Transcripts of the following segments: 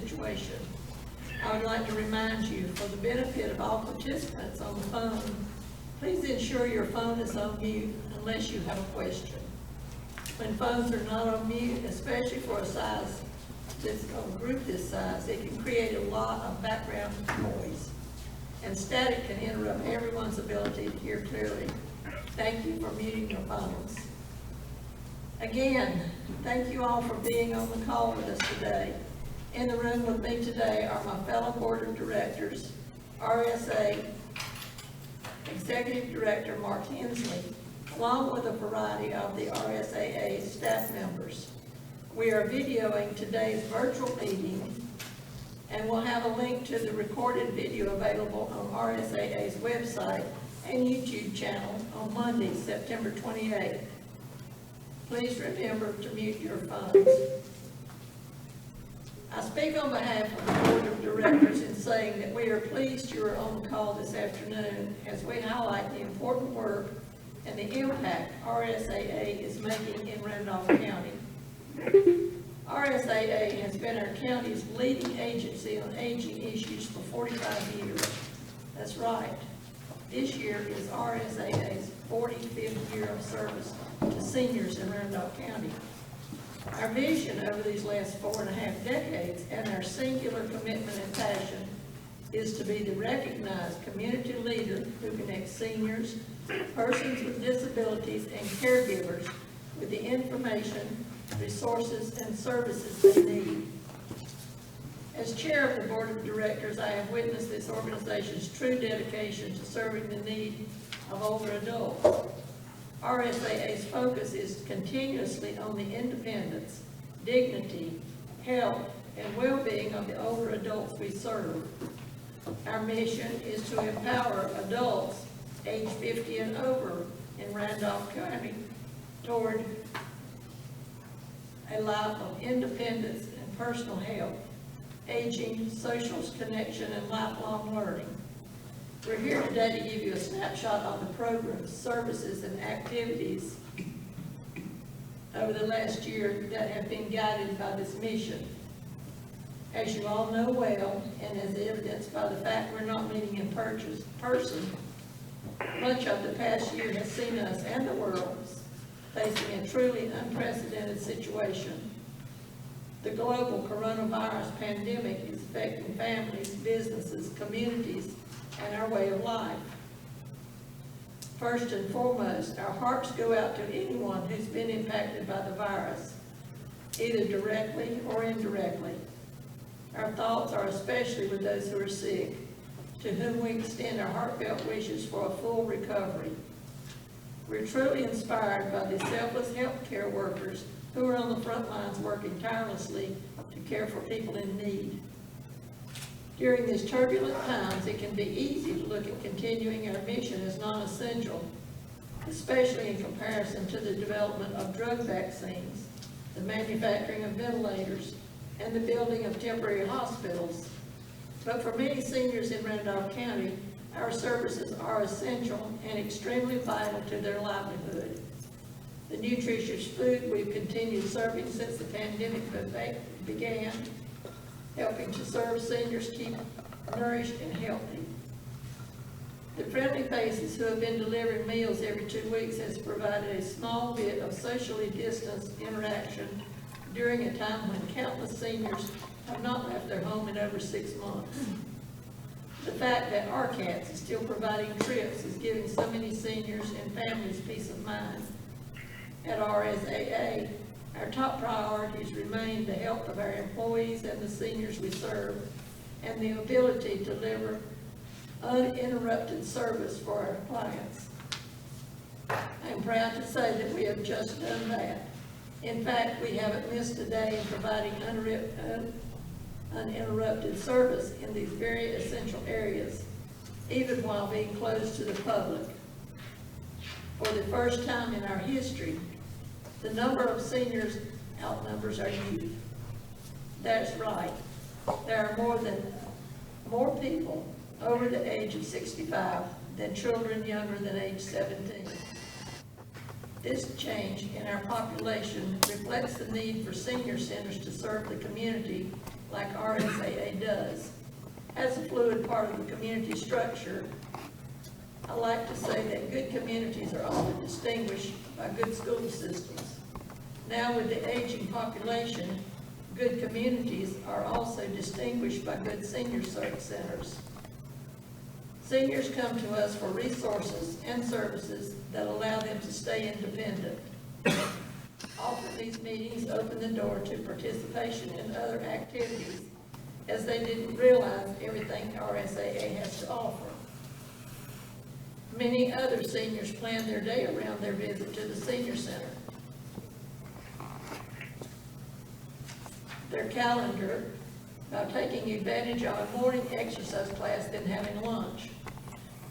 situation. I would like to remind you, for the benefit of all participants on the phone, please ensure your phone is on mute unless you have a question. When phones are not on mute, especially for a group this size, it can create a lot of background noise, and static can interrupt everyone's ability to hear clearly. Thank you for muting your phones. Again, thank you all for being on the call with us today. In the room with me today are my fellow Board of Directors, RSA Executive Director Mark Hensley, along with a variety of the RSAA staff members. We are videoing today's virtual meeting, and we'll have a link to the recorded video available on RSAA's website and YouTube channel on Monday, September 28th. Please remember to mute your phones. I speak on behalf of the Board of Directors in saying that we are pleased you are on the call this afternoon as we highlight the important work and the impact RSAA is making in Randolph County. RSAA has been our county's leading agency on aging issues for 45 years. That's right. This year is RSAA's 45th year of service to seniors in Randolph County. Our vision over these last 4.5 decades and our singular commitment and passion is to be the recognized community leader who connects seniors, persons with disabilities, and caregivers with the information, resources, and services they need. As chair of the Board of Directors, I have witnessed this organization's true dedication to serving the need of older adults. RSAA's focus is continuously on the independence, dignity, health, and well-being of the older adults we serve. Our mission is to empower adults age 50 and over in Randolph County toward a life of independence and personal health, aging, social connection, and lifelong learning. We're here today to give you a snapshot of the programs, services, and activities over the last year that have been guided by this mission. As you all know well, and as evidenced by the fact we're not meeting in person, much of the past year has seen us and the world facing a truly unprecedented situation. The global coronavirus pandemic is affecting families, businesses, communities, and our way of life. First and foremost, our hearts go out to anyone who's been impacted by the virus, either directly or indirectly. Our thoughts are especially with those who are sick, to whom we extend our heartfelt wishes for a full recovery. We're truly inspired by the selfless healthcare workers who are on the front lines working tirelessly to care for people in need. During these turbulent times, it can be easy to look at continuing our mission as non-essential, especially in comparison to the development of drug vaccines, the manufacturing of ventilators, and the building of temporary hospitals. But for many seniors in Randolph County, our services are essential and extremely vital to their livelihood. The nutritious food we've continued serving since the pandemic began, helping to serve seniors keep nourished and healthy. The friendly faces who have been delivering meals every 2 weeks has provided a small bit of socially distanced interaction during a time when countless seniors have not left their home in over 6 months. The fact that RCATS is still providing trips is giving so many seniors and families peace of mind. At RSAA, our top priorities remain the health of our employees and the seniors we serve, and the ability to deliver uninterrupted service for our clients. I am proud to say that we have just done that. In fact, we haven't missed a day in providing uninterrupted service in these very essential areas, even while being closed to the public. For the first time in our history, the number of seniors outnumbers our youth. That's right. There are more people over the age of 65 than children younger than age 17. This change in our population reflects the need for senior centers to serve the community like RSAA does. As a fluid part of the community structure, I like to say that good communities are often distinguished by good school systems. Now with the aging population, good communities are also distinguished by good senior centers. Seniors come to us for resources and services that allow them to stay independent. Often these meetings open the door to participation in other activities, as they didn't realize everything RSAA has to offer. Many other seniors plan their day around their visit to the senior center. Their calendar by taking advantage of a morning exercise class, then having lunch,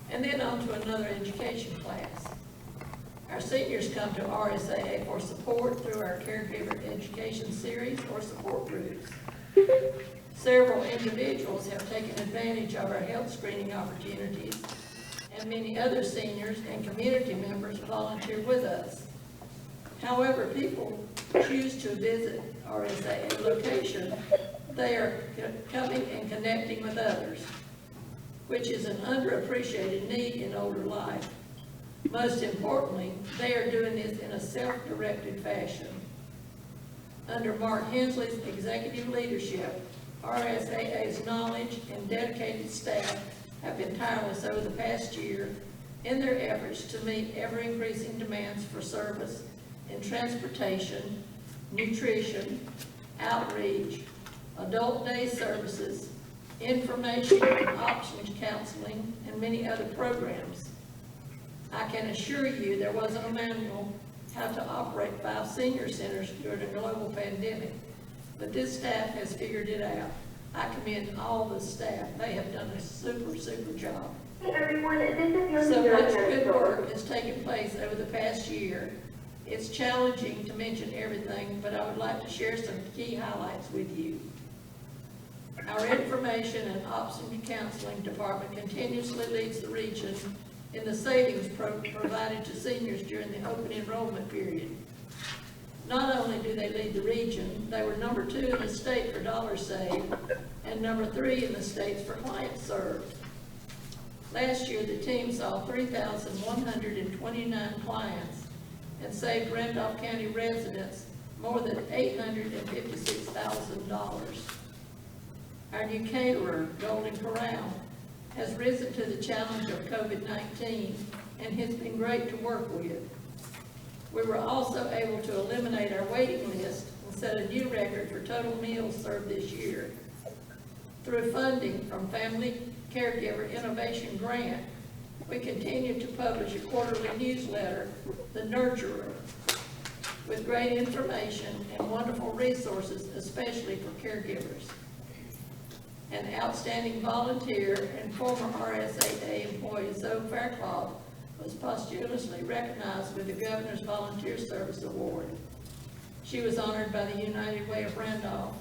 and then on to another education class. Our seniors come to RSAA for support through our caregiver education series or support groups. Several individuals have taken advantage of our health screening opportunities, and many other seniors and community members volunteer with us. However, people choose to visit RSAA location, they are coming and connecting with others, which is an underappreciated need in older life. Most importantly, they are doing this in a self-directed fashion. Under Mark Hensley's executive leadership, RSAA's knowledge and dedicated staff have been tireless over the past year in their efforts to meet ever-increasing demands for service in transportation, nutrition, outreach, adult day services, information and options counseling, and many other programs. I can assure you there wasn't a manual how to operate 5 senior centers during a global pandemic, but this staff has figured it out. I commend all the staff. They have done a super job. Hey everyone, this is your So much good work has taken place over the past year. It's challenging to mention everything, but I would like to share some key highlights with you. Our information and option counseling department continuously leads the region in the savings provided to seniors during the open enrollment period. Not only do they lead the region, they were number 2 in the state for dollars saved and number 3 in the states for clients served. Last year, the team saw 3,129 clients and saved Randolph County residents more than $856,000. Our new caterer, Golden Corral, has risen to the challenge of COVID-19 and has been great to work with. We were also able to eliminate our waiting list and set a new record for total meals served this year. Through funding from Family Caregiver Innovation Grant, we continue to publish a quarterly newsletter, The Nurturer, with great information and wonderful resources, especially for caregivers. An outstanding volunteer and former RSAA employee, Zoe Faircloth, was posthumously recognized with the Governor's Volunteer Service Award. She was honored by the United Way of Randolph,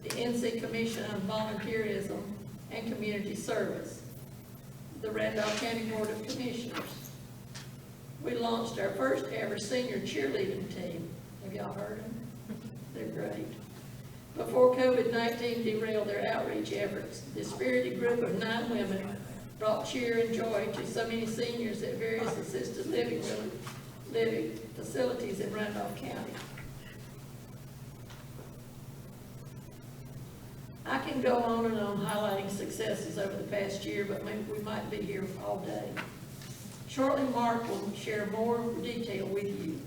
the NC Commission on Volunteerism and Community Service, the Randolph County Board of Commissioners. We launched our first ever senior cheerleading team. Have y'all heard them? They're great. Before COVID-19 derailed their outreach efforts, this spirited group of 9 women brought cheer and joy to so many seniors at various assisted living facilities in Randolph County. I can go on and on highlighting successes over the past year, but we might be here all day. Shortly, Mark will share more detail with you.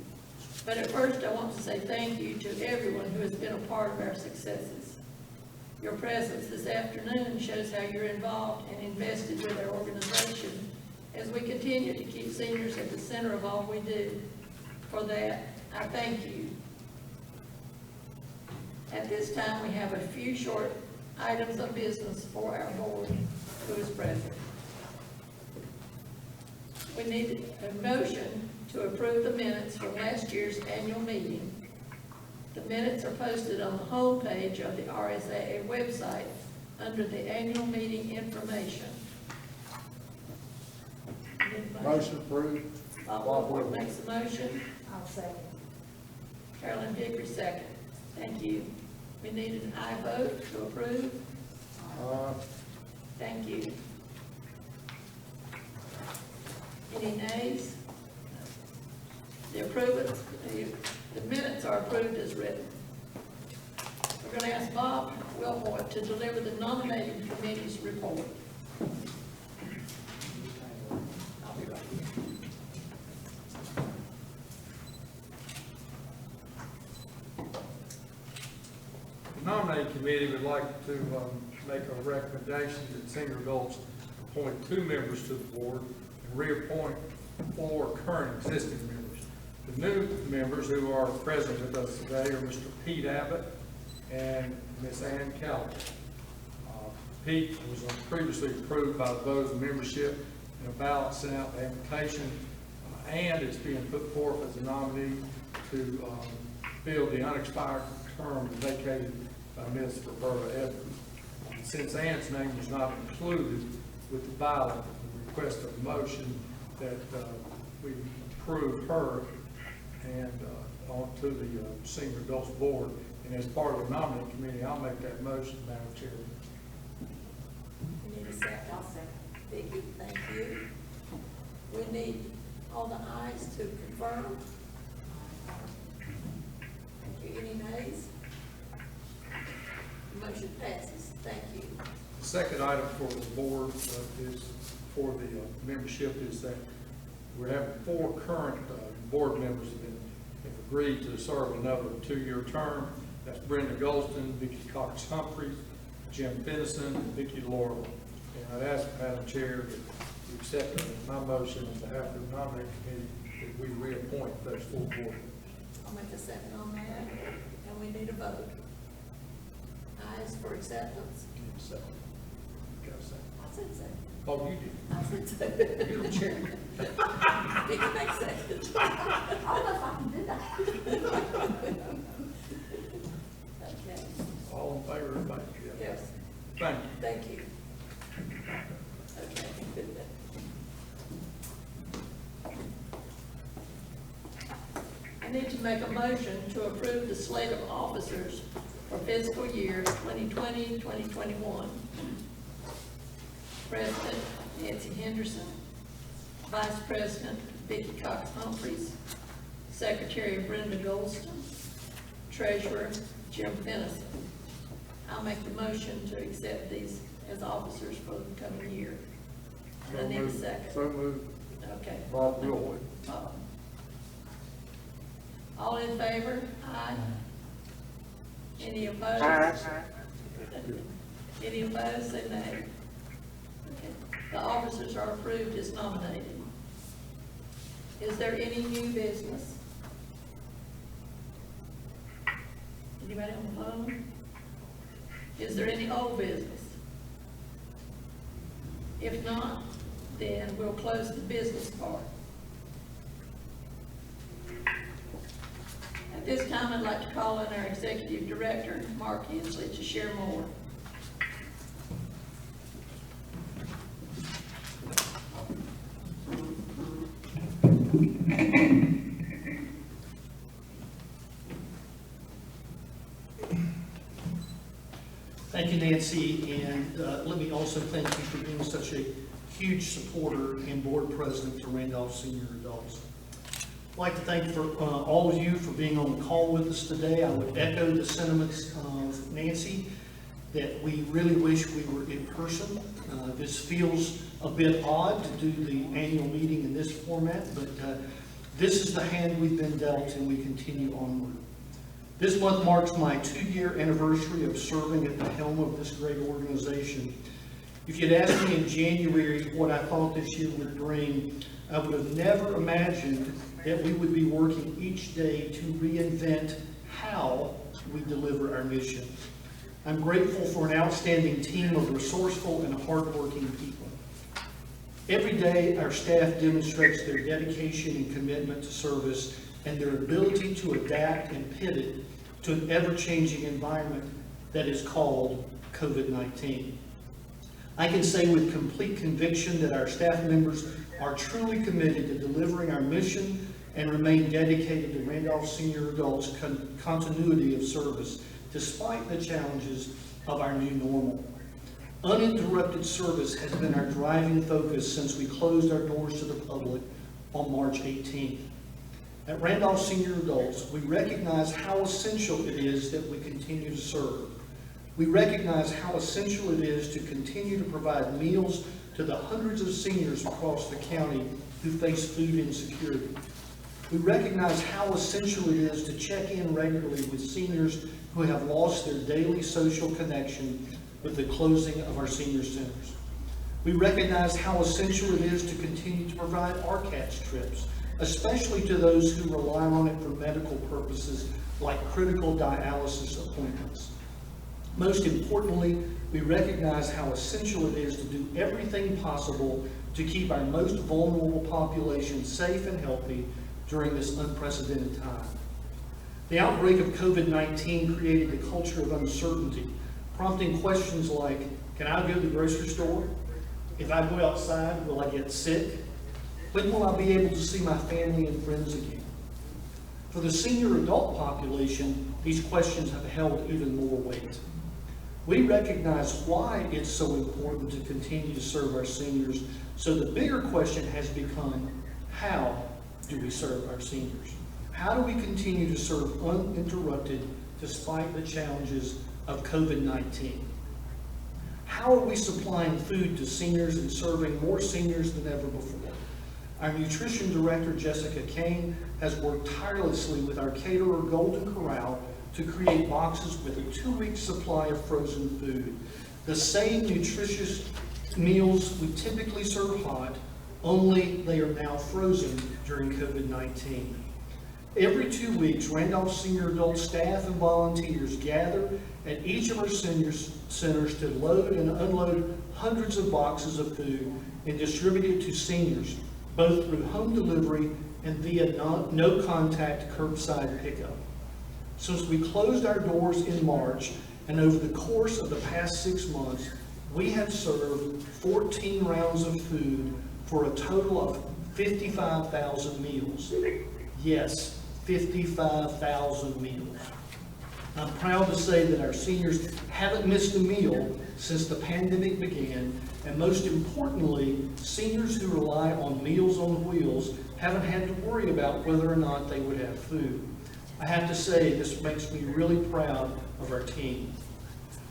But at first, I want to say thank you to everyone who has been a part of our successes. Your presence this afternoon shows how you're involved and invested with our organization as we continue to keep seniors at the center of all we do. For that, I thank you. At this time, we have a few short items of business for our board who is present. We need a motion to approve the minutes from last year's annual meeting. The minutes are posted on the home page of the RSAA website under the annual meeting information. Motion approved. Bob Woodward makes the motion. I'll second. Carolyn Hickory second. Thank you. We need an aye vote to approve. Thank you. Any nays? The minutes are approved as written. We're going to ask Bob Wilmore to deliver the nominating committee's report. I'll be right here. The nominating committee would like to make a recommendation that senior adults appoint 2 members to the board and reappoint 4 current existing members. The new members who are present with us today are Mr. Pete Abbott and Ms. Ann Calvin. Pete was previously approved by the vote of the membership in a ballot sent out the application, and it's being put forth as a nominee to fill the unexpired term vacated by Ms. Roberta Evans. Since Ann's name was not included with the ballot, the request of a motion that we approve her and onto the Senior Adults Board. And as part of the nominating committee, I'll make that motion, Madam Chairman. We need a second. I'll second. Vicki, thank you. We need all the ayes to confirm. Thank you. Any nays? Motion passes. Thank you. The second item for the board is for the membership is that we're having 4 current board members that have agreed to serve another 2-year term. That's Brenda Golston, Vicki Cox Humphreys, Jim Finnison, and Vicki Laurel. And I'd ask Madam Chair that you accept my motion on behalf of the nominating committee that we reappoint those 4 board members. I'll make a second on that, and we need a vote. Ayes for acceptance? Need a second. Got a second? I said second. Oh, you did. I said second. You're the chair. Vicki makes second. I don't know if I can do that. Okay. All in favor, everybody? Yes. Thank you. Thank you. Okay. I need to make a motion to approve the slate of officers for fiscal year 2020, 2021. President Nancy Henderson, Vice President Vicki Cox Humphreys, Secretary Brenda Golston, Treasurer Jim Finnison. I'll make the motion to accept these as officers for the coming year. And I need a second. So moved. Okay. Bob Wilwood. Bob. All in favor? Aye. Any opposed? Any opposed, say nay. Okay. The officers are approved as nominated. Is there any new business? Anybody on the phone? Is there any old business? If not, then we'll close the business part. At this time, I'd like to call on our Executive Director, Mark Hensley, to share more. Thank you, Nancy, and let me also thank you for being such a huge supporter and board president to Randolph Senior Adults. I'd like to thank all of you for being on the call with us today. I would echo the sentiments of Nancy that we really wish we were in person. This feels a bit odd to do the annual meeting in this format, but this is the hand we've been dealt, and we continue onward. This month marks my 2-year anniversary of serving at the helm of this great organization. If you'd asked me in January what I thought this year would bring, I would have never imagined that we would be working each day to reinvent how we deliver our mission. I'm grateful for an outstanding team of resourceful and hardworking people. Every day, our staff demonstrates their dedication and commitment to service and their ability to adapt and pivot to an ever-changing environment that is called COVID-19. I can say with complete conviction that our staff members are truly committed to delivering our mission and remain dedicated to Randolph Senior Adults' continuity of service despite the challenges of our new normal. Uninterrupted service has been our driving focus since we closed our doors to the public on March 18th. At Randolph Senior Adults, we recognize how essential it is that we continue to serve. We recognize how essential it is to continue to provide meals to the hundreds of seniors across the county who face food insecurity. We recognize how essential it is to check in regularly with seniors who have lost their daily social connection with the closing of our senior centers. We recognize how essential it is to continue to provide RCATS trips, especially to those who rely on it for medical purposes like critical dialysis appointments. Most importantly, we recognize how essential it is to do everything possible to keep our most vulnerable population safe and healthy during this unprecedented time. The outbreak of COVID-19 created a culture of uncertainty, prompting questions like, can I go to the grocery store? If I go outside, will I get sick? When will I be able to see my family and friends again? For the senior adult population, these questions have held even more weight. We recognize why it's so important to continue to serve our seniors, so the bigger question has become, how do we serve our seniors? How do we continue to serve uninterrupted despite the challenges of COVID-19? How are we supplying food to seniors and serving more seniors than ever before? Our nutrition director, Jessica Kane, has worked tirelessly with our caterer, Golden Corral, to create boxes with a 2-week supply of frozen food. The same nutritious meals we typically serve hot, only they are now frozen during COVID-19. Every 2 weeks, Randolph Senior Adult staff and volunteers gather at each of our senior centers to load and unload hundreds of boxes of food and distribute it to seniors, both through home delivery and via no-contact curbside pickup. Since we closed our doors in March and over the course of the past 6 months, we have served 14 rounds of food for a total of 55,000 meals. Yes, 55,000 meals. I'm proud to say that our seniors haven't missed a meal since the pandemic began, and most importantly, seniors who rely on Meals on Wheels haven't had to worry about whether or not they would have food. I have to say, this makes me really proud of our team.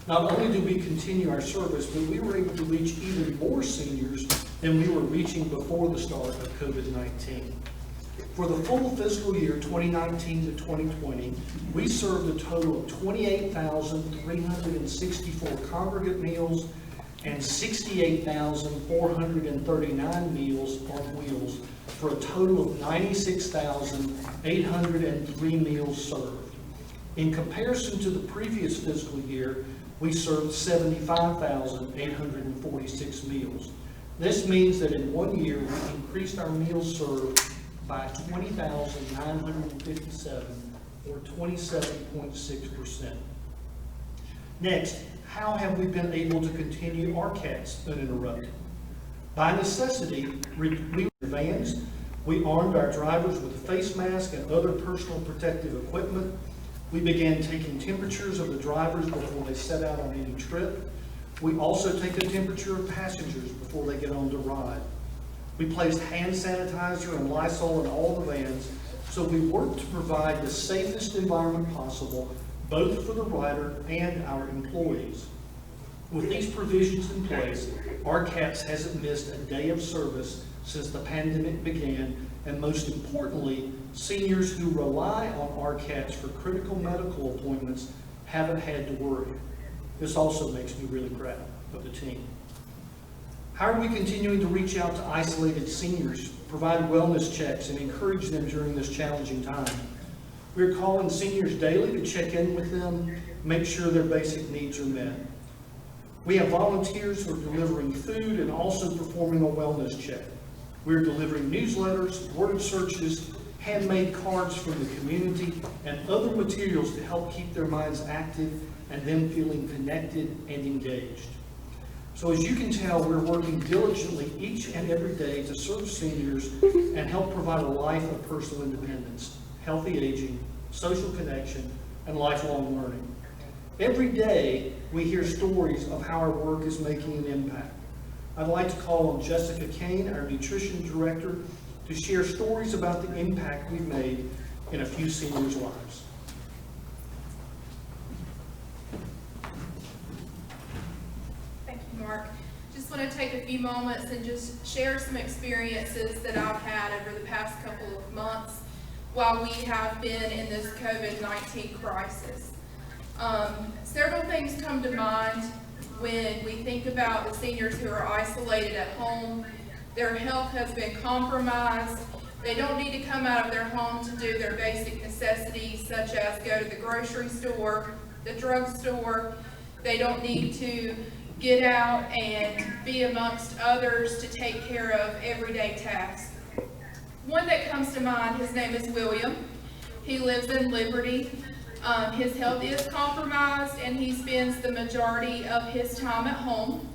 Not only did we continue our service, but we were able to reach even more seniors than we were reaching before the start of COVID-19. For the full fiscal year 2019 to 2020, we served a total of 28,364 congregate meals and 68,439 meals on wheels, for a total of 96,803 meals served. In comparison to the previous fiscal year, we served 75,846 meals. This means that in 1 year, we increased our meals served by 20,957, or 27.6%. Next, how have we been able to continue RCATS uninterrupted? By necessity, we vans, we armed our drivers with face masks and other personal protective equipment. We began taking temperatures of the drivers before they set out on any trip. We also take the temperature of passengers before they get on the ride. We placed hand sanitizer and Lysol in all the vans, so we worked to provide the safest environment possible, both for the rider and our employees. With these provisions in place, RCATS hasn't missed a day of service since the pandemic began, and most importantly, seniors who rely on RCATS for critical medical appointments haven't had to worry. This also makes me really proud of the team. How are we continuing to reach out to isolated seniors, provide wellness checks, and encourage them during this challenging time? We're calling seniors daily to check in with them, make sure their basic needs are met. We have volunteers who are delivering food and also performing a wellness check. We're delivering newsletters, word searches, handmade cards from the community, and other materials to help keep their minds active and them feeling connected and engaged. So as you can tell, we're working diligently each and every day to serve seniors and help provide a life of personal independence, healthy aging, social connection, and lifelong learning. Every day, we hear stories of how our work is making an impact. I'd like to call on Jessica Kane, our nutrition director, to share stories about the impact we've made in a few seniors' lives. Thank you, Mark. Just want to take a few moments and just share some experiences that I've had over the past couple of months while we have been in this COVID-19 crisis. Several things come to mind when we think about the seniors who are isolated at home. Their health has been compromised. They don't need to come out of their home to do their basic necessities, such as go to the grocery store, the drugstore. They don't need to get out and be amongst others to take care of everyday tasks. One that comes to mind, his name is William. He lives in Liberty. His health is compromised and he spends the majority of his time at home.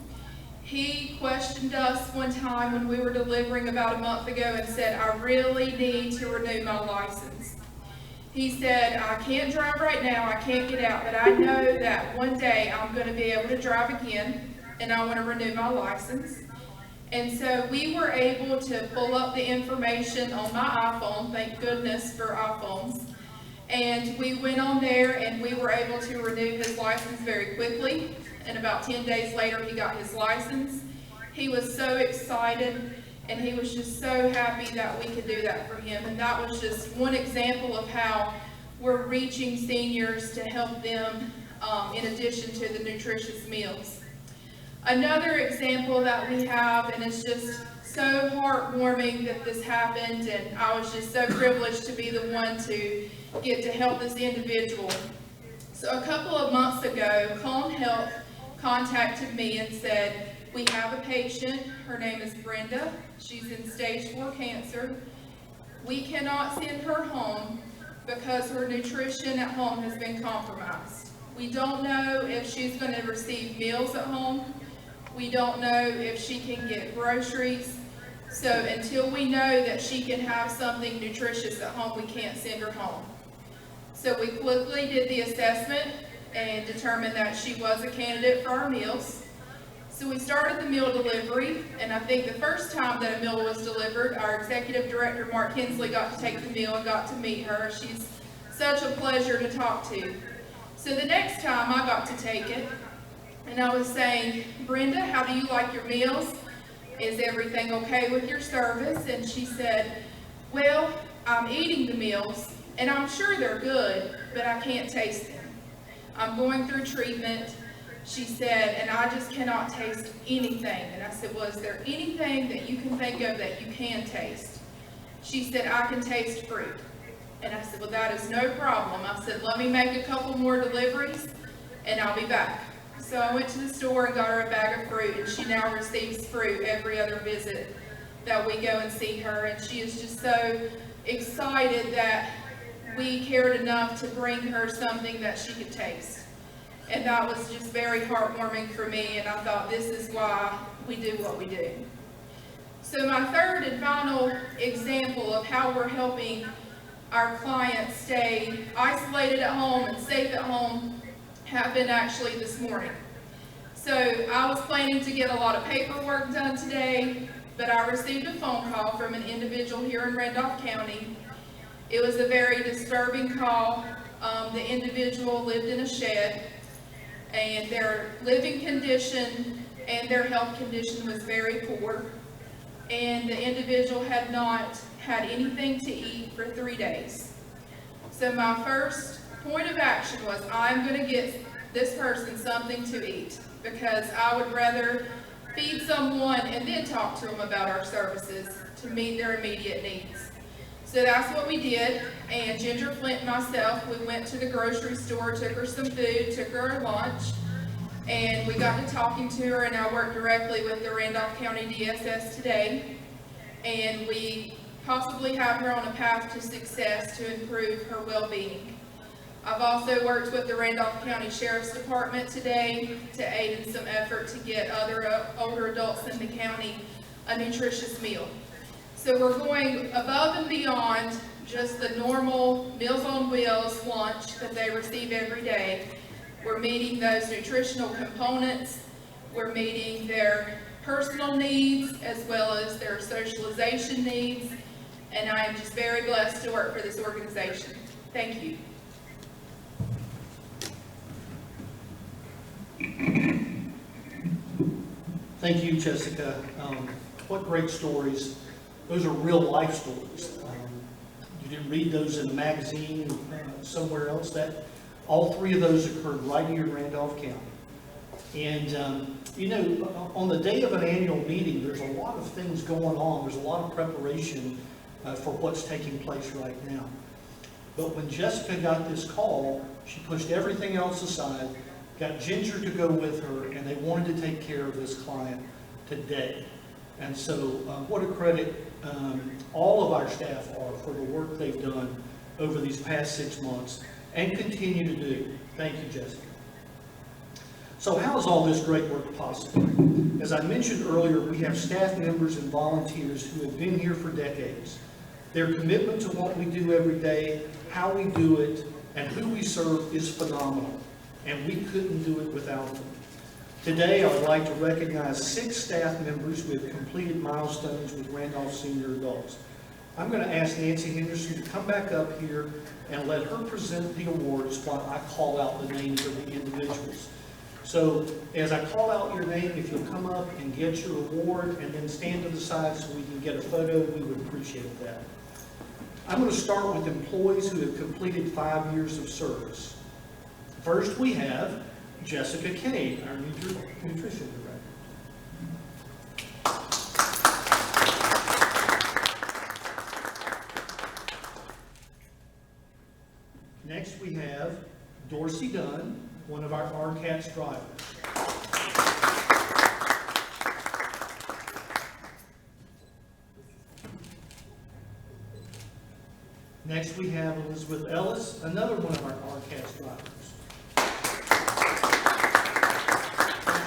He questioned us one time when we were delivering about a month ago and said, I really need to renew my license. He said, I can't drive right now, I can't get out, but I know that one day I'm going to be able to drive again and I want to renew my license. And so we were able to pull up the information on my iPhone, thank goodness for iPhones. And we went on there and we were able to renew his license very quickly. And about 10 days later, he got his license. He was so excited and he was just so happy that we could do that for him. And that was just one example of how we're reaching seniors to help them in addition to the nutritious meals. Another example that we have, and it's just so heartwarming that this happened, and I was just so privileged to be the one to get to help this individual. So a couple of months ago, Cone Health contacted me and said, we have a patient, her name is Brenda, she's in stage 4 cancer. We cannot send her home because her nutrition at home has been compromised. We don't know if she's going to receive meals at home. We don't know if she can get groceries. So until we know that she can have something nutritious at home, we can't send her home. So we quickly did the assessment and determined that she was a candidate for our meals. So we started the meal delivery, and I think the first time that a meal was delivered, our executive director, Mark Hensley, got to take the meal and got to meet her. She's such a pleasure to talk to. So the next time I got to take it, and I was saying, Brenda, how do you like your meals? Is everything okay with your service? And she said, well, I'm eating the meals, and I'm sure they're good, but I can't taste them. I'm going through treatment, she said, and I just cannot taste anything. And I said, well, is there anything that you can think of that you can taste? She said, I can taste fruit. And I said, well, that is no problem. I said, let me make a couple more deliveries, and I'll be back. So I went to the store and got her a bag of fruit, and she now receives fruit every other visit that we go and see her. And she is just so excited that we cared enough to bring her something that she could taste. And that was just very heartwarming for me, and I thought this is why we do what we do. So my third and final example of how we're helping our clients stay isolated at home and safe at home happened actually this morning. So I was planning to get a lot of paperwork done today, but I received a phone call from an individual here in Randolph County. It was a very disturbing call. The individual lived in a shed, and their living condition and their health condition was very poor. And the individual had not had anything to eat for 3 days. So my first point of action was, I'm going to get this person something to eat, because I would rather feed someone and then talk to them about our services to meet their immediate needs. So that's what we did, and Ginger Flint and myself, we went to the grocery store, took her some food, took her lunch, and we got to talking to her, and I worked directly with the Randolph County DSS today, and we possibly have her on a path to success to improve her well-being. I've also worked with the Randolph County Sheriff's Department today to aid in some effort to get other older adults in the county a nutritious meal. So we're going above and beyond just the normal Meals on Wheels lunch that they receive every day. We're meeting those nutritional components. We're meeting their personal needs as well as their socialization needs. And I am just very blessed to work for this organization. Thank you. Thank you, Jessica. What great stories. Those are real life stories. You didn't read those in a magazine somewhere else. That all three of those occurred right here in Randolph County. And, you know, on the day of an annual meeting, there's a lot of things going on. There's a lot of preparation for what's taking place right now. But when Jessica got this call, she pushed everything else aside, got Ginger to go with her, and they wanted to take care of this client today. And so what a credit all of our staff are for the work they've done over these past 6 months and continue to do. Thank you, Jessica. So how is all this great work possible? As I mentioned earlier, we have staff members and volunteers who have been here for decades. Their commitment to what we do every day, how we do it, and who we serve is phenomenal, and we couldn't do it without them. Today, I would like to recognize 6 staff members who have completed milestones with Randolph Senior Adults. I'm going to ask Nancy Henderson to come back up here and let her present the awards while I call out the names of the individuals. So as I call out your name, if you'll come up and get your award and then stand to the side so we can get a photo, we would appreciate that. I'm going to start with employees who have completed 5 years of service. First, we have Jessica Kane, our nutrition director. Next, we have Dorsey Dunn, one of our RCATS drivers. Next, we have Elizabeth Ellis, another one of our RCATS drivers.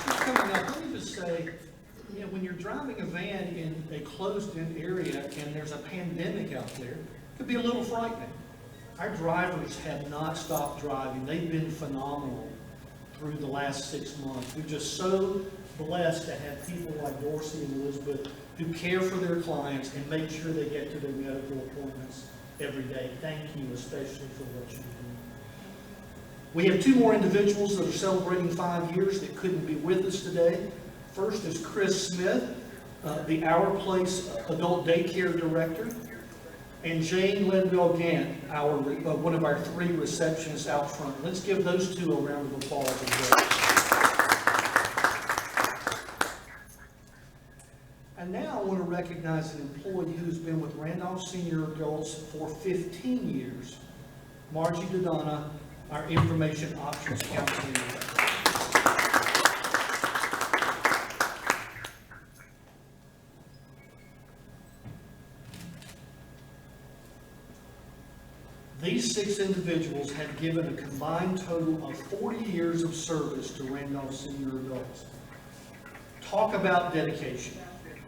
She's coming up. Let me just say, you know, when you're driving a van in a closed-in area and there's a pandemic out there, it could be a little frightening. Our drivers have not stopped driving. They've been phenomenal through the last 6 months. We're just so blessed to have people like Dorsey and Elizabeth who care for their clients and make sure they get to their medical appointments every day. Thank you, especially for what you do. We have 2 more individuals that are celebrating 5 years that couldn't be with us today. First is Chris Smith, the Our Place Adult Daycare Director, and Jane Linville-Gant, one of our 3 receptionists out front. Let's give those 2 a round of applause as well. And now I want to recognize an employee who's been with Randolph Senior Adults for 15 years, Margie Dodonna, our Information Options Counseling Director. These 6 individuals have given a combined total of 40 years of service to Randolph Senior Adults. Talk about dedication.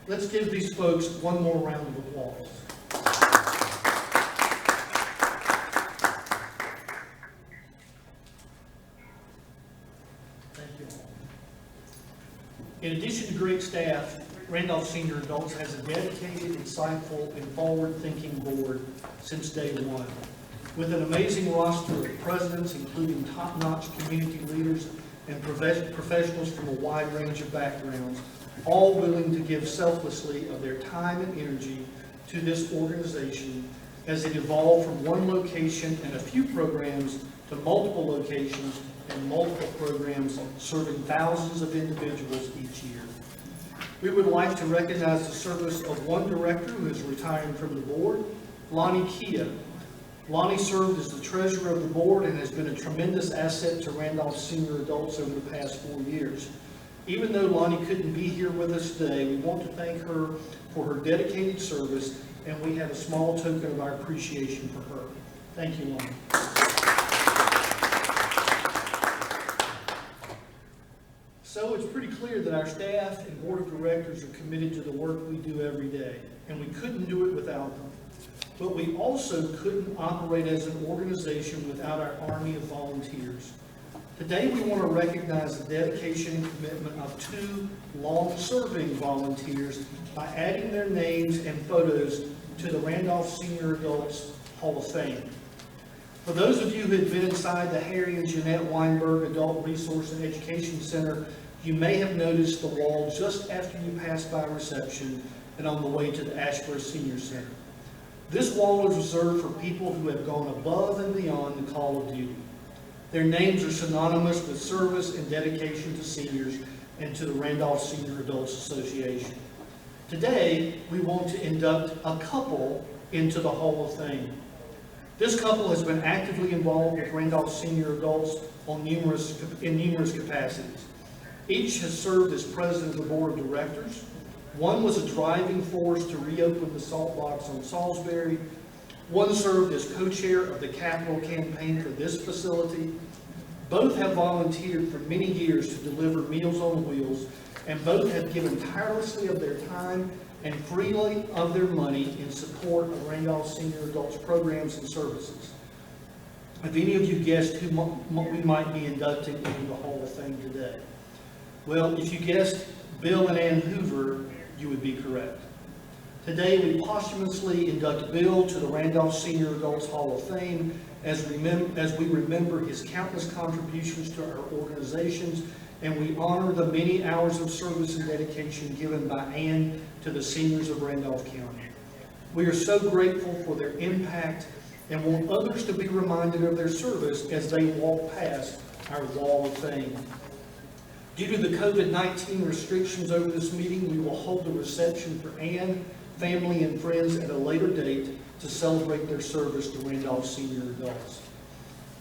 Let's give these folks one more round of applause. Thank you all. In addition to great staff, Randolph Senior Adults has a dedicated, insightful, and forward-thinking board since day one. With an amazing roster of presidents, including top-notch community leaders and professionals from a wide range of backgrounds, all willing to give selflessly of their time and energy to this organization as it evolved from one location and a few programs to multiple locations and multiple programs serving thousands of individuals each year. We would like to recognize the service of one director who is retiring from the board, Lonnie Kia. Lonnie served as the treasurer of the board and has been a tremendous asset to Randolph Senior Adults over the past 4 years. Even though Lonnie couldn't be here with us today, we want to thank her for her dedicated service, and we have a small token of our appreciation for her. Thank you, Lonnie. So it's pretty clear that our staff and board of directors are committed to the work we do every day, and we couldn't do it without them. But we also couldn't operate as an organization without our army of volunteers. Today, we want to recognize the dedication and commitment of 2 long-serving volunteers by adding their names and photos to the Randolph Senior Adults Hall of Fame. For those of you who have been inside the Harry and Jeanette Weinberg Adult Resource and Education Center, you may have noticed the wall just after you passed by reception and on the way to the Ashburn Senior Center. This wall is reserved for people who have gone above and beyond the call of duty. Their names are synonymous with service and dedication to seniors and to the Randolph Senior Adults Association. Today, we want to induct a couple into the Hall of Fame. This couple has been actively involved with Randolph Senior Adults in numerous capacities. Each has served as president of the board of directors. One was a driving force to reopen the salt box on Salisbury. One served as co-chair of the capital campaign for this facility. Both have volunteered for many years to deliver Meals on Wheels, and both have given tirelessly of their time and freely of their money in support of Randolph Senior Adults programs and services. Have any of you guessed who we might be inducting into the Hall of Fame today? Well, if you guessed Bill and Ann Hoover, you would be correct. Today, we posthumously induct Bill to the Randolph Senior Adults Hall of Fame as we remember his countless contributions to our organizations, and we honor the many hours of service and dedication given by Ann to the seniors of Randolph County. We are so grateful for their impact and want others to be reminded of their service as they walk past our wall of fame. Due to the COVID-19 restrictions over this meeting, we will hold the reception for Ann, family, and friends at a later date to celebrate their service to Randolph Senior Adults.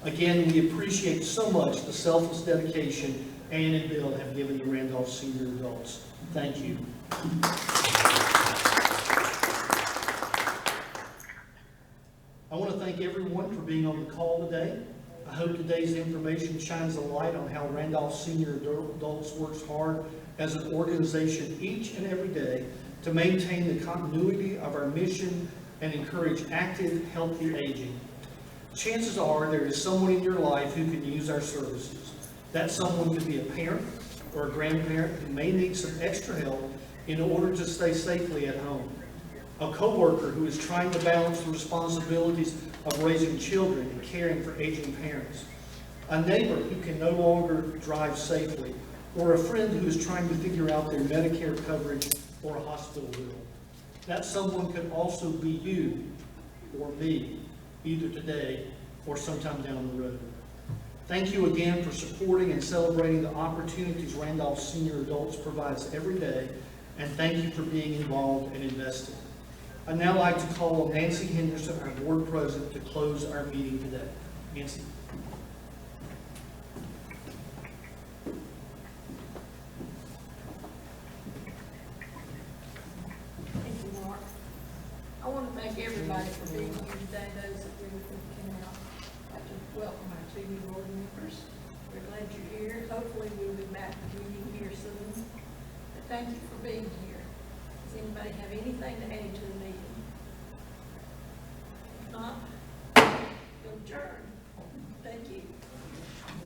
Again, we appreciate so much the selfless dedication Ann and Bill have given to Randolph Senior Adults. Thank you. I want to thank everyone for being on the call today. I hope today's information shines a light on how Randolph Senior Adults works hard as an organization each and every day to maintain the continuity of our mission and encourage active, healthy aging. Chances are there is someone in your life who can use our services. That someone could be a parent or a grandparent who may need some extra help in order to stay safely at home. A coworker who is trying to balance the responsibilities of raising children and caring for aging parents. A neighbor who can no longer drive safely, or a friend who is trying to figure out their Medicare coverage or a hospital bill. That someone could also be you or me, either today or sometime down the road. Thank you again for supporting and celebrating the opportunities Randolph Senior Adults provides every day, and thank you for being involved and invested. I'd now like to call on Nancy Henderson, our board president, to close our meeting today. Nancy. Thank you, Mark. I want to thank everybody for being here today, those that really came out. I'd like to welcome our 2 new board members. We're glad you're here. Hopefully we'll be back with you here soon. But thank you for being here. Does anybody have anything to add to the meeting? If not, we'll adjourn. Thank you.